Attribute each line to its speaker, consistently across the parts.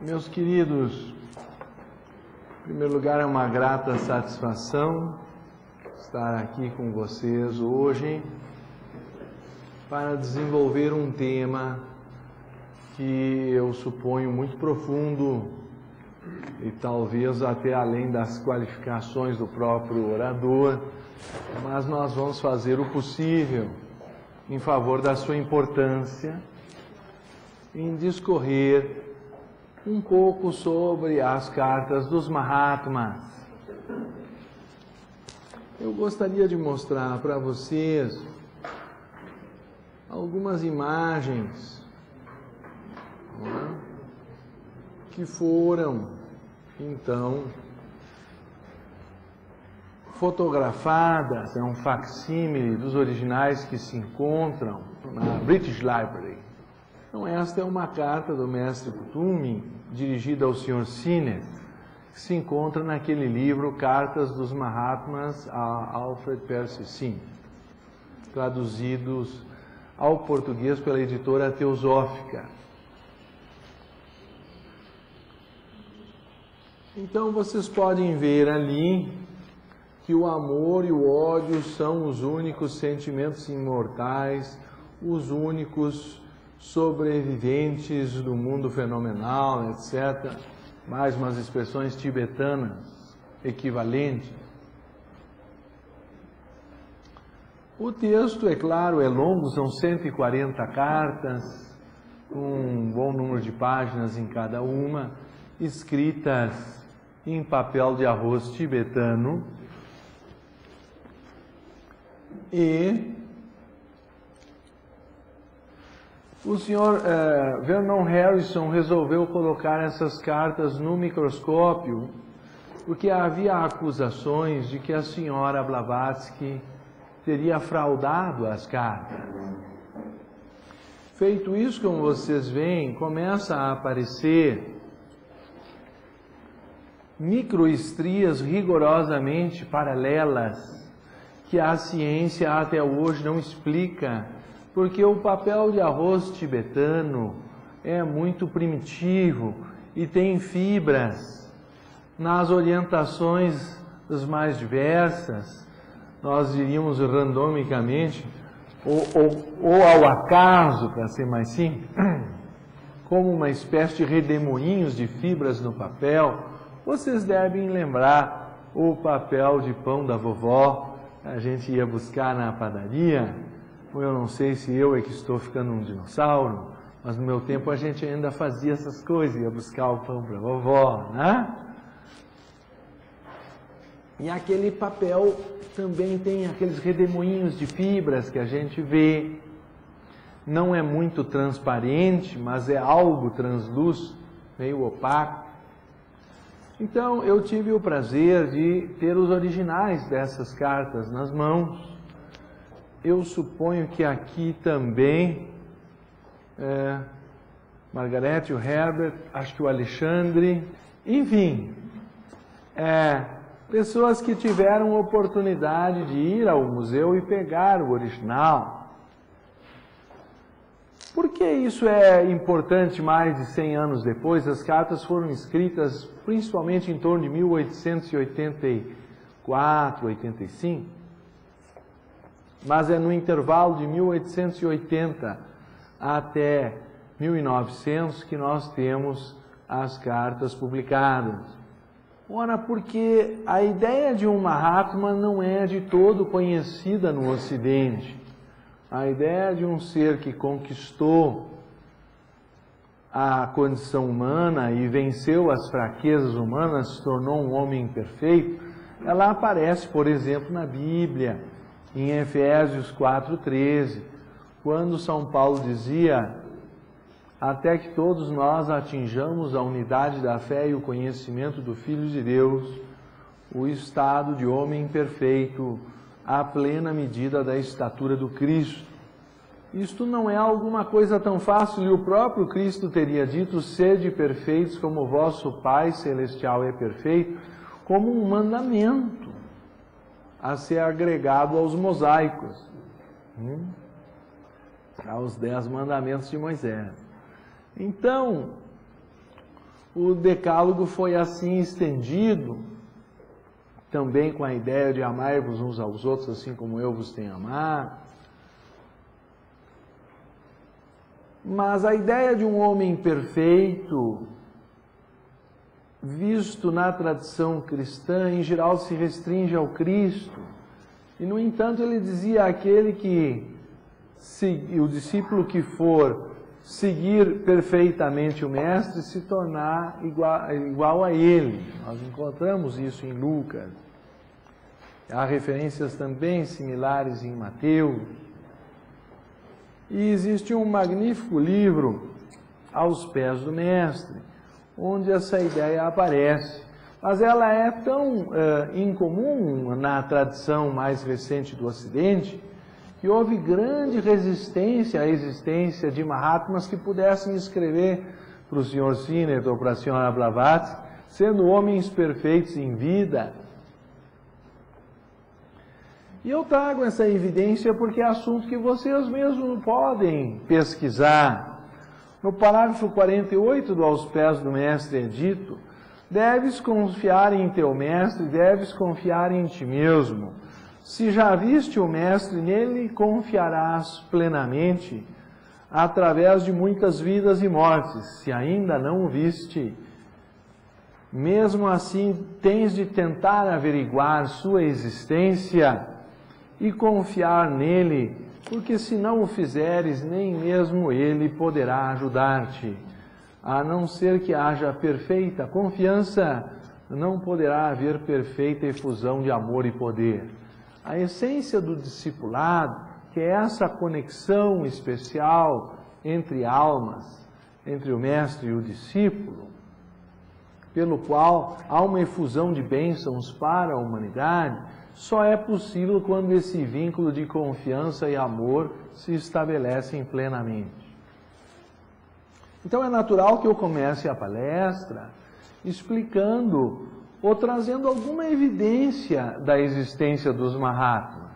Speaker 1: Meus queridos, em primeiro lugar é uma grata satisfação estar aqui com vocês hoje para desenvolver um tema que eu suponho muito profundo e talvez até além das qualificações do próprio orador, mas nós vamos fazer o possível em favor da sua importância em discorrer um pouco sobre as cartas dos Mahatmas. Eu gostaria de mostrar para vocês algumas imagens que foram, então, fotografadas, é um facsímile dos originais que se encontram na British Library. Então, esta é uma carta do mestre Kuthumi, dirigida ao Sr. Sinnett, que se encontra naquele livro Cartas dos Mahatmas a Alfred Percy Sinnett, traduzidos ao português pela editora Teosófica. Então, vocês podem ver ali que o amor e o ódio são os únicos sentimentos imortais, os únicos sobreviventes do mundo fenomenal, etc. Mais umas expressões tibetanas equivalentes. O texto, é claro, é longo, são 140 cartas, com um bom número de páginas em cada uma, escritas em papel de arroz tibetano. E o Sr. Vernon Harrison resolveu colocar essas cartas no microscópio porque havia acusações de que a senhora Blavatsky teria fraudado as cartas. Feito isso, como vocês veem, começa a aparecer microestrias rigorosamente paralelas que a ciência até hoje não explica, porque o papel de arroz tibetano é muito primitivo e tem fibras nas orientações das mais diversas, nós diríamos randomicamente, ou ao acaso, para ser mais simples, como uma espécie de redemoinhos de fibras no papel. Vocês devem lembrar o papel de pão da vovó, a gente ia buscar na padaria. Eu não sei se eu é que estou ficando um dinossauro, mas no meu tempo a gente ainda fazia essas coisas, ia buscar o pão para a vovó, né? E aquele papel também tem aqueles redemoinhos de fibras que a gente vê. Não é muito transparente, mas é algo translúcido, meio opaco. Então, eu tive o prazer de ter os originais dessas cartas nas mãos. Eu suponho que aqui também, Margarete, o Herbert, acho que o Alexandre, enfim, pessoas que tiveram oportunidade de ir ao museu e pegar o original. Por que isso é importante mais de 100 anos depois? As cartas foram escritas principalmente em torno de 1884, 85. Mas é no intervalo de 1880 até 1900 que nós temos as cartas publicadas. Ora, porque a ideia de um Mahatma não é de todo conhecida no Ocidente. A ideia de um ser que conquistou a condição humana e venceu as fraquezas humanas, se tornou um homem perfeito, ela aparece, por exemplo, na Bíblia, em Efésios 4:13, quando São Paulo dizia: até que todos nós atinjamos a unidade da fé e o conhecimento do Filho de Deus, o estado de homem perfeito, a plena medida da estatura do Cristo. Isto não é alguma coisa tão fácil, e o próprio Cristo teria dito: sede perfeitos como o vosso Pai Celestial é perfeito, como um mandamento a ser agregado aos mosaicos, aos 10 mandamentos de Moisés. Então, o decálogo foi assim estendido, também com a ideia de amar-vos uns aos outros, assim como eu vos tenho amado. Mas a ideia de um homem perfeito, visto na tradição cristã, em geral se restringe ao Cristo. E, no entanto, ele dizia aquele o discípulo que for seguir perfeitamente o Mestre, se tornar igual a ele. Nós encontramos isso em Lucas. Há referências também similares em Mateus. E existe um magnífico livro, Aos Pés do Mestre, onde essa ideia aparece. Mas ela é tão incomum na tradição mais recente do Ocidente, que houve grande resistência à existência de Mahatmas que pudessem escrever para o Sr. Sinnett ou para a Sra. Blavatsky, sendo homens perfeitos em vida. E eu trago essa evidência porque é assunto que vocês mesmos podem pesquisar. No parágrafo 48 do Aos Pés do Mestre é dito: deves confiar em teu Mestre, deves confiar em ti mesmo. Se já viste o Mestre, nele confiarás plenamente, através de muitas vidas e mortes. Se ainda não o viste, mesmo assim tens de tentar averiguar sua existência e confiar nele, porque se não o fizeres, nem mesmo ele poderá ajudar-te. A não ser que haja perfeita confiança, não poderá haver perfeita efusão de amor e poder. A essência do discipulado, que é essa conexão especial entre almas, entre o mestre e o discípulo, pelo qual há uma efusão de bênçãos para a humanidade, só é possível quando esse vínculo de confiança e amor se estabelecem plenamente. Então é natural que eu comece a palestra explicando ou trazendo alguma evidência da existência dos Mahatmas,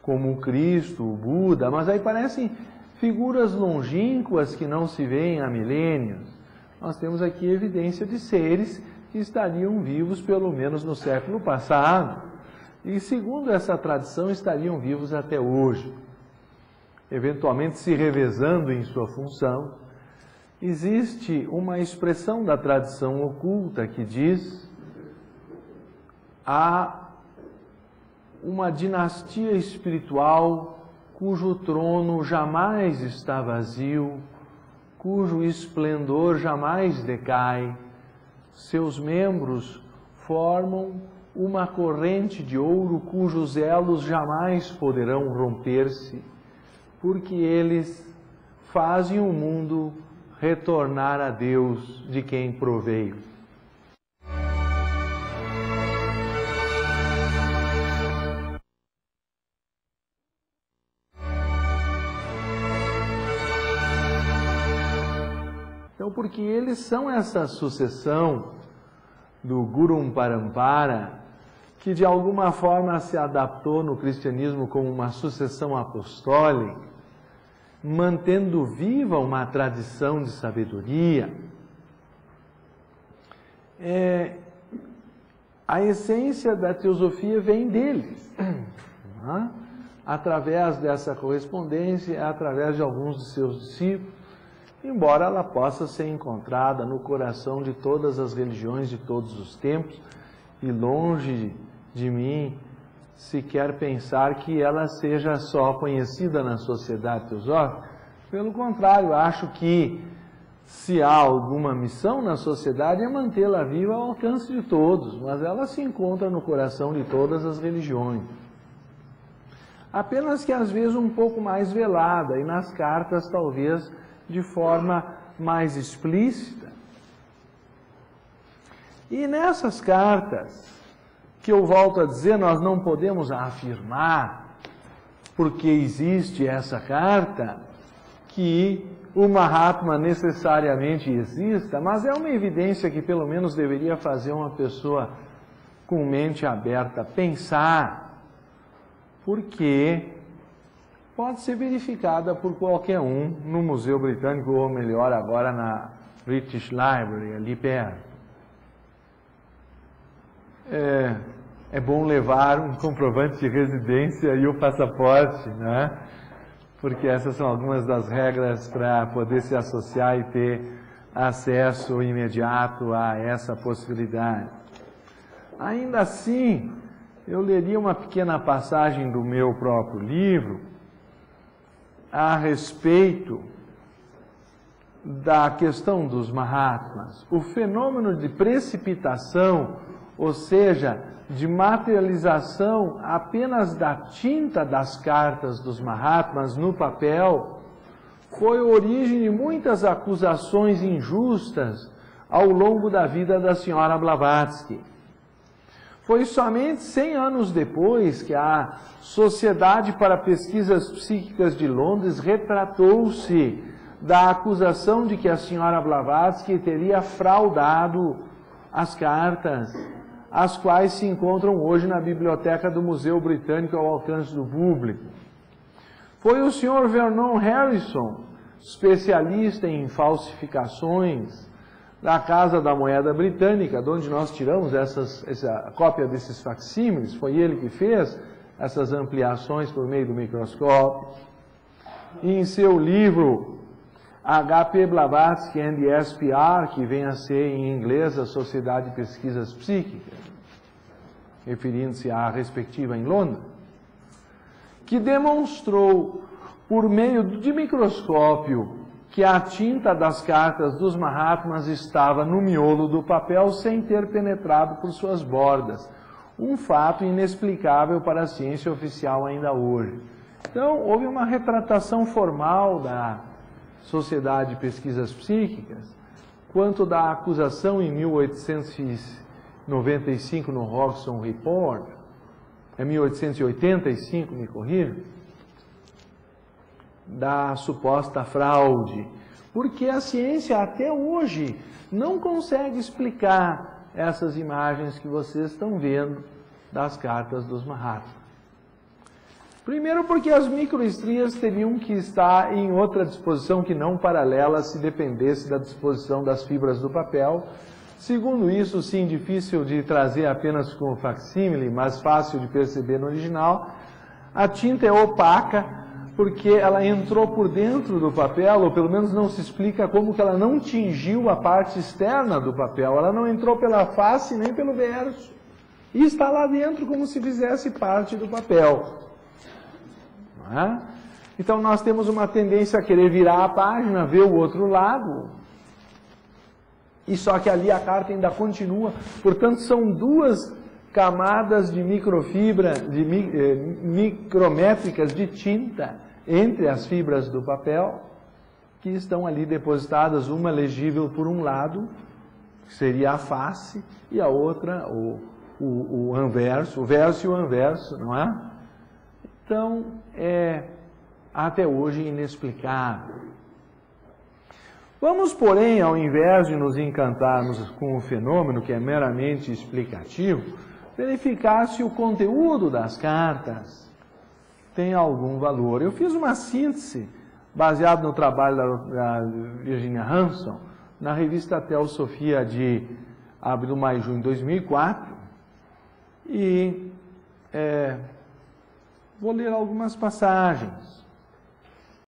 Speaker 1: como o Cristo, o Buda, mas aí parecem figuras longínquas que não se veem há milênios. Nós temos aqui evidência de seres que estariam vivos pelo menos no século passado e, segundo essa tradição, estariam vivos até hoje, eventualmente se revezando em sua função. Existe uma expressão da tradição oculta que diz: há uma dinastia espiritual cujo trono jamais está vazio, cujo esplendor jamais decai. Seus membros formam uma corrente de ouro cujos elos jamais poderão romper-se, porque eles fazem o mundo retornar a Deus de quem proveio. Então, porque eles são essa sucessão do Gurum Parampara, que de alguma forma se adaptou no cristianismo como uma sucessão apostólica, mantendo viva uma tradição de sabedoria. A essência da teosofia vem deles, através dessa correspondência, através de alguns de seus discípulos, embora ela possa ser encontrada no coração de todas as religiões de todos os tempos, e longe de mim sequer pensar que ela seja só conhecida na sociedade teosófica. Pelo contrário, acho que se há alguma missão na sociedade é mantê-la viva ao alcance de todos, mas ela se encontra no coração de todas as religiões. Apenas que às vezes um pouco mais velada, e nas cartas talvez de forma mais explícita. E nessas cartas, que eu volto a dizer, nós não podemos afirmar, porque existe essa carta, que o Mahatma necessariamente exista, mas é uma evidência que pelo menos deveria fazer uma pessoa com mente aberta pensar, porque pode ser verificada por qualquer um no Museu Britânico, ou melhor, agora British Library, ali perto. É bom levar um comprovante de residência e o passaporte, né? Porque essas são algumas das regras para poder se associar e ter acesso imediato a essa possibilidade. Ainda assim, eu leria uma pequena passagem do meu próprio livro a respeito da questão dos Mahatmas. O fenômeno de precipitação, ou seja, de materialização apenas da tinta das cartas dos Mahatmas no papel, foi a origem de muitas acusações injustas ao longo da vida da senhora Blavatsky. Foi somente 100 anos depois que a Sociedade para Pesquisas Psíquicas de Londres retratou-se da acusação de que a senhora Blavatsky teria fraudado as cartas, as quais se encontram hoje na biblioteca do Museu Britânico ao alcance do público. Foi o Sr. Vernon Harrison, especialista em falsificações, da Casa da Moeda Britânica, de onde nós tiramos essa cópia desses facsímiles. Foi ele que fez essas ampliações por meio do microscópio. E em seu livro H.P. Blavatsky and the SPR, que vem a ser em inglês a Sociedade de Pesquisas Psíquicas, referindo-se à respectiva em Londres, que demonstrou por meio de microscópio que a tinta das cartas dos Mahatmas estava no miolo do papel sem ter penetrado por suas bordas. Um fato inexplicável para a ciência oficial ainda hoje. Então, houve uma retratação formal da Sociedade de Pesquisas Psíquicas quanto da acusação em 1895 no Hodgson Report, 1885, me corrijo, da suposta fraude, porque a ciência até hoje não consegue explicar essas imagens que vocês estão vendo das cartas dos Mahatmas. Primeiro porque as microestrias teriam que estar em outra disposição que não paralela se dependesse da disposição das fibras do papel. Segundo isso, sim, difícil de trazer apenas com o facsímile, mas fácil de perceber no original, a tinta é opaca, porque ela entrou por dentro do papel, ou pelo menos não se explica como que ela não tingiu a parte externa do papel. Ela não entrou pela face nem pelo verso. E está lá dentro como se fizesse parte do papel. Não é? Então nós temos uma tendência a querer virar a página, ver o outro lado. E só que ali a carta ainda continua. Portanto, são duas camadas de microfibra, micrométricas de tinta entre as fibras do papel, que estão ali depositadas, uma legível por um lado, que seria a face, e a outra, o anverso, o verso e o anverso, não é? Então, é até hoje inexplicável. Vamos, porém, ao invés de nos encantarmos com o fenômeno, que é meramente explicativo, verificar se o conteúdo das cartas tem algum valor. Eu fiz uma síntese baseada no trabalho da Virginia Hanson, na revista Teosofia de abril, maio e junho de 2004, e vou ler algumas passagens.